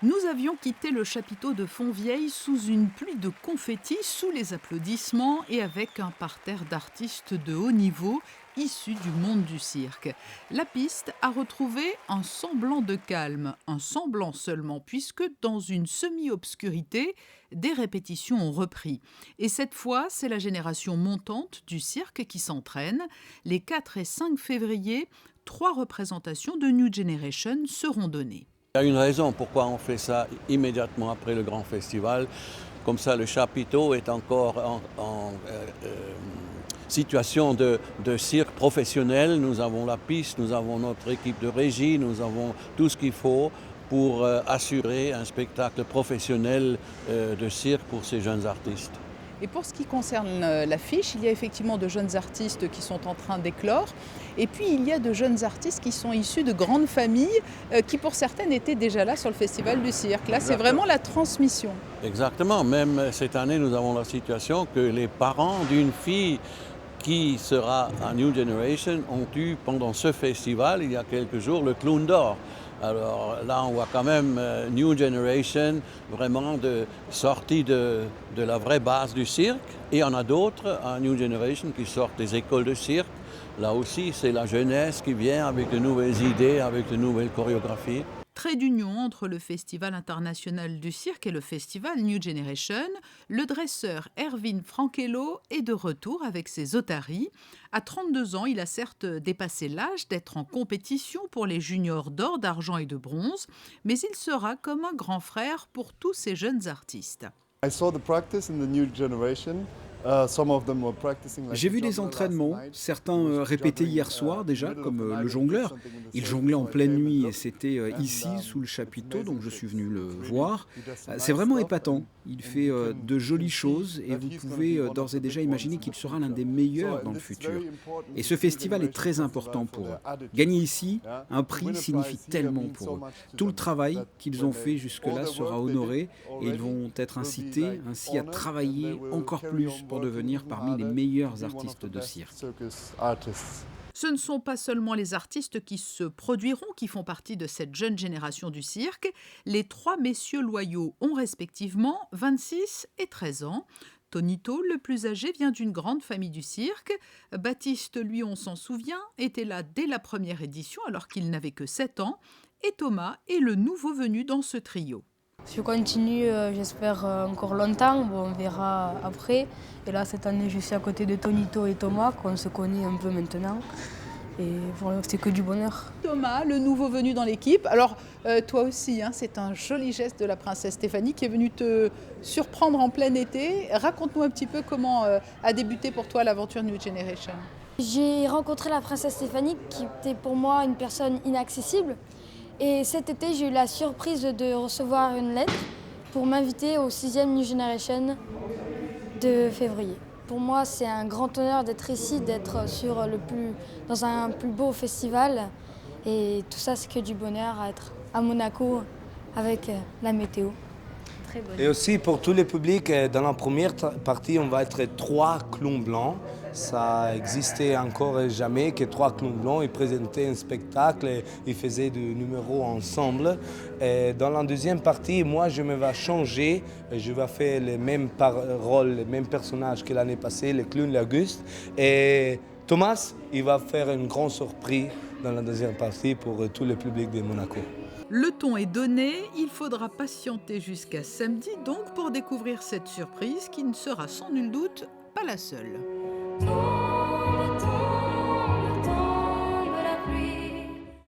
Nous avions quitté le chapiteau de Fontvieille sous une pluie de confettis, sous les applaudissements et avec un parterre d'artistes de haut niveau issus du monde du cirque. La piste a retrouvé un semblant de calme, un semblant seulement, puisque dans une semi-obscurité, des répétitions ont repris. Et cette fois, c'est la génération montante du cirque qui s'entraîne. Les 4 et 5 février, 3 représentations de New Generation seront données. Il y a une raison pourquoi on fait ça immédiatement après le grand festival. Comme ça, le chapiteau est encore en situation de cirque professionnel. Nous avons la piste, nous avons notre équipe de régie, nous avons tout ce qu'il faut pour assurer un spectacle professionnel de cirque pour ces jeunes artistes. Et pour ce qui concerne l'affiche, il y a effectivement de jeunes artistes qui sont en train d'éclore. Et puis il y a de jeunes artistes qui sont issus de grandes familles qui pour certaines étaient déjà là sur le Festival du cirque. Là, c'est vraiment la transmission. Exactement. Même cette année, nous avons la situation que les parents d'une fille qui sera à New Generation ont eu pendant ce festival, il y a quelques jours, le Clown d'Or. Alors là, on voit quand même New Generation vraiment sortie de la vraie base du cirque. Et il y en a d'autres à New Generation qui sortent des écoles de cirque. Là aussi, c'est la jeunesse qui vient avec de nouvelles idées, avec de nouvelles chorégraphies. Trait d'union entre le Festival international du cirque et le Festival New Generation, le dresseur Erwin Frankello est de retour avec ses otaries. À 32 ans, il a certes dépassé l'âge d'être en compétition pour les juniors d'or, d'argent et de bronze, mais il sera comme un grand frère pour tous ces jeunes artistes. J'ai vu des entraînements, certains répétés hier soir déjà, comme le jongleur. Il jonglait en pleine nuit et c'était ici, sous le chapiteau, donc je suis venu le voir. C'est vraiment épatant. Il fait de jolies choses et vous pouvez d'ores et déjà imaginer qu'il sera l'un des meilleurs dans le futur. Et ce festival est très important pour eux. Gagner ici, un prix signifie tellement pour eux. Tout le travail qu'ils ont fait jusque-là sera honoré et ils vont être incités ainsi à travailler encore plus pour devenir parmi les meilleurs artistes de cirque. Ce ne sont pas seulement les artistes qui se produiront qui font partie de cette jeune génération du cirque. Les 3 messieurs loyaux ont respectivement 26 et 13 ans. Tonito, le plus âgé, vient d'une grande famille du cirque. Baptiste, lui, on s'en souvient, était là dès la première édition alors qu'il n'avait que 7 ans. Et Thomas est le nouveau venu dans ce trio. Je continue, j'espère encore longtemps, bon, on verra après. Et là, cette année, je suis à côté de Tonito et Thomas, qu'on se connaît un peu maintenant. Et voilà, c'est que du bonheur. Thomas, le nouveau venu dans l'équipe. Alors, toi aussi, hein, c'est un joli geste de la princesse Stéphanie qui est venue te surprendre en plein été. Raconte-nous un petit peu comment a débuté pour toi l'aventure New Generation. J'ai rencontré la princesse Stéphanie, qui était pour moi une personne inaccessible. Et cet été, j'ai eu la surprise de recevoir une lettre pour m'inviter au 6e New Generation de février. Pour moi, c'est un grand honneur d'être ici, d'être dans un plus beau festival. Et tout ça, c'est que du bonheur à être à Monaco avec la météo. Très bonne. Et aussi pour tous les publics, dans la première partie, on va être 3 clowns blancs. Ça existait encore jamais que 3 clowns blancs. Ils présentaient un spectacle, et ils faisaient des numéros ensemble. Et dans la deuxième partie, moi, je me vais changer. Je vais faire les mêmes rôles, les mêmes personnages que l'année passée, les clowns l'Auguste. Et Thomas, il va faire une grande surprise dans la deuxième partie pour tout le public de Monaco. Le ton est donné, il faudra patienter jusqu'à samedi donc pour découvrir cette surprise qui ne sera sans nul doute pas la seule.